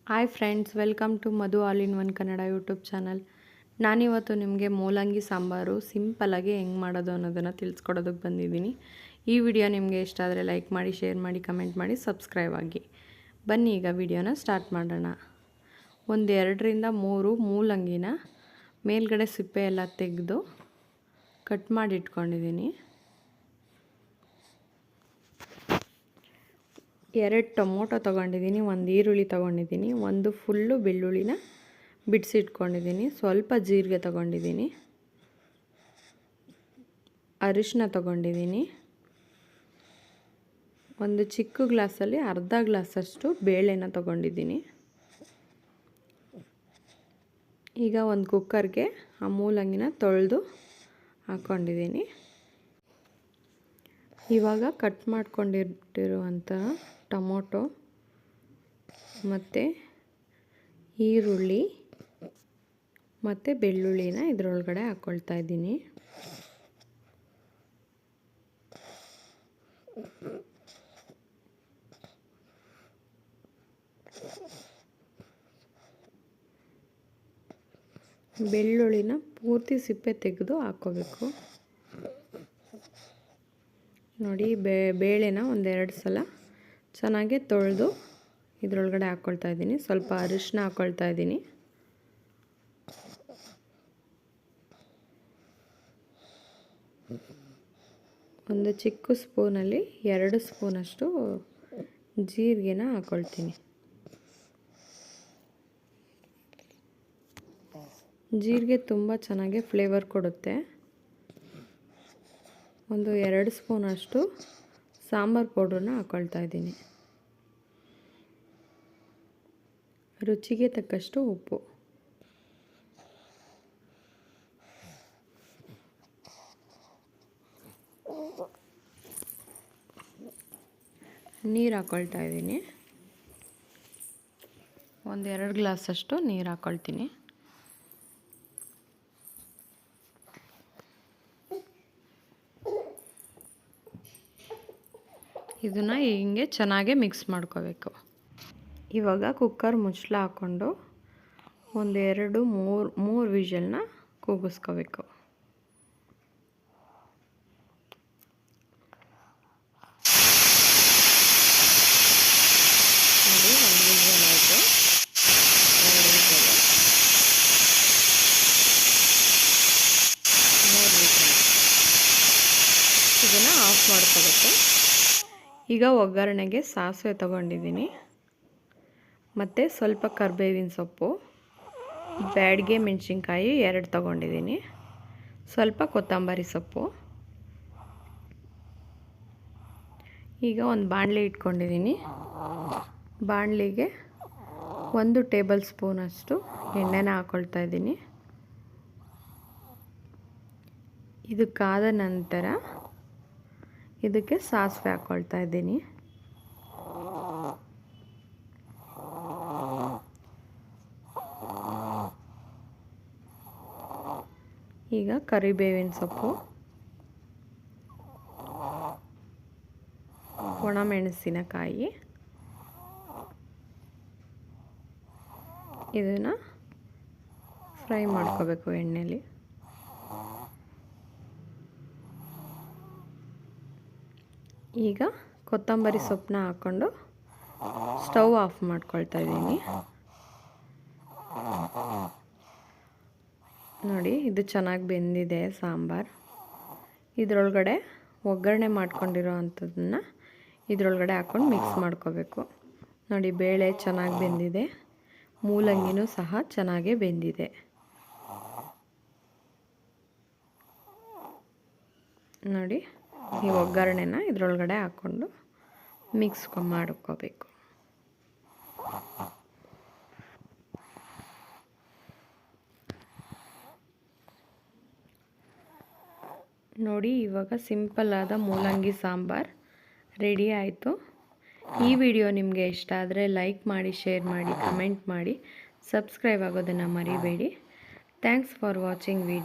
Hi friends, welcome to Madhu all in one Kannada YouTube channel. ನಾನಿವತ್ತು ನಿಮಗೆ ಮೂಲಂಗಿ ಸಾಂಬಾರು ಸಿಂಪಲ್ಲಾಗಿ ಹೆಂಗೆ ಮಾಡೋದು ಅನ್ನೋದನ್ನು ತಿಳಿಸ್ಕೊಡೋದಕ್ಕೆ ಬಂದಿದ್ದೀನಿ. ಈ ವಿಡಿಯೋ ನಿಮಗೆ ಇಷ್ಟ ಆದರೆ ಲೈಕ್ ಮಾಡಿ, ಶೇರ್ ಮಾಡಿ, ಕಮೆಂಟ್ ಮಾಡಿ, ಸಬ್ಸ್ಕ್ರೈಬ್ ಆಗಿ. ಬನ್ನಿ ಈಗ ವಿಡಿಯೋನ ಸ್ಟಾರ್ಟ್ ಮಾಡೋಣ. ಒಂದು 2-3 ಮೂಲಂಗಿನ ಮೇಲ್ಗಡೆ ಸಿಪ್ಪೆ ಎಲ್ಲ ತೆಗೆದು ಕಟ್ ಮಾಡಿ ಇಟ್ಕೊಂಡಿದ್ದೀನಿ. 2 ಟೊಮೊಟೊ ತೊಗೊಂಡಿದ್ದೀನಿ, 1 ಈರುಳ್ಳಿ ತೊಗೊಂಡಿದ್ದೀನಿ, 1 ಫುಲ್ಲು ಬೆಳ್ಳುಳ್ಳಿನ ಬಿಡಿಸಿಟ್ಕೊಂಡಿದ್ದೀನಿ, ಸ್ವಲ್ಪ ಜೀರಿಗೆ ತೊಗೊಂಡಿದ್ದೀನಿ, ಅರಿಶಿನ ತೊಗೊಂಡಿದ್ದೀನಿ, ಒಂದು ಚಿಕ್ಕ ಗ್ಲಾಸಲ್ಲಿ ಅರ್ಧ ಗ್ಲಾಸಷ್ಟು ಬೇಳೆನ ತೊಗೊಂಡಿದ್ದೀನಿ. ಈಗ ಒಂದು ಕುಕ್ಕರ್ಗೆ ಆ ಮೂಲಂಗಿನ ತೊಳೆದು ಹಾಕ್ಕೊಂಡಿದ್ದೀನಿ. ಇವಾಗ ಕಟ್ ಮಾಡ್ಕೊಂಡಿಟ್ಟಿರುವಂಥ ಟೊಮೊಟೊ ಮತ್ತು ಈರುಳ್ಳಿ ಮತ್ತು ಬೆಳ್ಳುಳ್ಳಿನ ಇದರೊಳಗಡೆ ಹಾಕ್ಕೊಳ್ತಾ ಇದ್ದೀನಿ. ಬೆಳ್ಳುಳ್ಳಿನ ಪೂರ್ತಿ ಸಿಪ್ಪೆ ತೆಗೆದು ಹಾಕ್ಕೋಬೇಕು. ನೋಡಿ, ಬೇಳೆನ 1-2 ಸಲ ಚೆನ್ನಾಗಿ ತೊಳೆದು ಇದರೊಳಗಡೆ ಹಾಕ್ಕೊಳ್ತಾ ಇದ್ದೀನಿ. ಸ್ವಲ್ಪ ಅರಿಶಿನ ಹಾಕ್ಕೊಳ್ತಾ ಇದ್ದೀನಿ. ಒಂದು ಚಿಕ್ಕ ಸ್ಪೂನಲ್ಲಿ 2 ಸ್ಪೂನಷ್ಟು ಜೀರಿಗೆನ ಹಾಕ್ಕೊಳ್ತೀನಿ. ಜೀರಿಗೆ ತುಂಬ ಚೆನ್ನಾಗಿ ಫ್ಲೇವರ್ ಕೊಡುತ್ತೆ. ಒಂದು 2 ಸ್ಪೂನಷ್ಟು ಸಾಂಬಾರು ಪೌಡ್ರನ್ನ ಹಾಕ್ಕೊಳ್ತಾ ಇದ್ದೀನಿ. ರುಚಿಗೆ ತಕ್ಕಷ್ಟು ಉಪ್ಪು. ನೀರು ಹಾಕ್ಕೊಳ್ತಾ ಇದ್ದೀನಿ. 1-2 ಗ್ಲಾಸಷ್ಟು ನೀರು ಹಾಕ್ಕೊಳ್ತೀನಿ. ಇದನ್ನು ಹಿಂಗೆ ಚೆನ್ನಾಗಿ ಮಿಕ್ಸ್ ಮಾಡ್ಕೋಬೇಕು. ಇವಾಗ ಕುಕ್ಕರ್ ಮುಚ್ಚಳ ಹಾಕ್ಕೊಂಡು 1-2-3 ವಿಷಲ್ನ ಕೂಗಿಸ್ಕೋಬೇಕು. ನೋಡಿ, 1 ವಿಷಲ್ ಆಯಿತು, 2 ವಿಷಲ್, 3 ವಿಷಲ್. ಇದನ್ನು ಆಫ್ ಮಾಡ್ಕೋಬೇಕು. ಈಗ ಒಗ್ಗರಣೆಗೆ ಸಾಸಿವೆ ತೊಗೊಂಡಿದ್ದೀನಿ, ಮತ್ತು ಸ್ವಲ್ಪ ಕರಿಬೇವಿನ ಸೊಪ್ಪು, ಬ್ಯಾಡಗೆ ಮೆಣಸಿನ್ಕಾಯಿ 2 ತೊಗೊಂಡಿದ್ದೀನಿ, ಸ್ವಲ್ಪ ಕೊತ್ತಂಬರಿ ಸೊಪ್ಪು. ಈಗ ಒಂದು ಬಾಣಲೆ ಇಟ್ಕೊಂಡಿದ್ದೀನಿ. ಬಾಣಲಿಗೆ 1 ಟೇಬಲ್ ಸ್ಪೂನಷ್ಟು ಎಣ್ಣೆನ ಹಾಕ್ಕೊಳ್ತಾ ಇದ್ದೀನಿ. ಇದು ಕಾದ ನಂತರ ಇದಕ್ಕೆ ಸಾಸಿವೆ ಹಾಕ್ಕೊಳ್ತಾ ಇದ್ದೀನಿ. ಈಗ ಕರಿಬೇವಿನ ಸೊಪ್ಪು, ಒಣಮೆಣಸಿನಕಾಯಿ, ಇದನ್ನು ಫ್ರೈ ಮಾಡ್ಕೋಬೇಕು ಎಣ್ಣೆಯಲ್ಲಿ. ಈಗ ಕೊತ್ತಂಬರಿ ಸೊಪ್ಪನ್ನ ಹಾಕ್ಕೊಂಡು ಸ್ಟವ್ ಆಫ್ ಮಾಡ್ಕೊಳ್ತಾ ಇದ್ದೀನಿ. ನೋಡಿ, ಇದು ಚೆನ್ನಾಗಿ ಬೆಂದಿದೆ ಸಾಂಬಾರು. ಇದರೊಳಗಡೆ ಒಗ್ಗರಣೆ ಮಾಡ್ಕೊಂಡಿರೋ ಅಂಥದ್ದನ್ನು ಇದರೊಳಗಡೆ ಹಾಕ್ಕೊಂಡು ಮಿಕ್ಸ್ ಮಾಡ್ಕೋಬೇಕು. ನೋಡಿ, ಬೇಳೆ ಚೆನ್ನಾಗಿ ಬೆಂದಿದೆ, ಮೂಲಂಗಿನೂ ಸಹ ಚೆನ್ನಾಗೇ ಬೆಂದಿದೆ. ನೋಡಿ, ಈ ಒಗ್ಗರಣೆನ ಇದರೊಳಗಡೆ ಹಾಕ್ಕೊಂಡು ಮಿಕ್ಸ್ ಮಾಡ್ಕೋಬೇಕು. ನೋಡಿ, ಇವಾಗ ಸಿಂಪಲ್ಲಾದ ಮೂಲಂಗಿ ಸಾಂಬಾರು ರೆಡಿ ಆಯಿತು. ಈ ವಿಡಿಯೋ ನಿಮಗೆ ಇಷ್ಟ ಆದರೆ ಲೈಕ್ ಮಾಡಿ, ಶೇರ್ ಮಾಡಿ, ಕಮೆಂಟ್ ಮಾಡಿ, ಸಬ್ಸ್ಕ್ರೈಬ್ ಆಗೋದನ್ನು ಮರಿಬೇಡಿ. Thanks for watching video.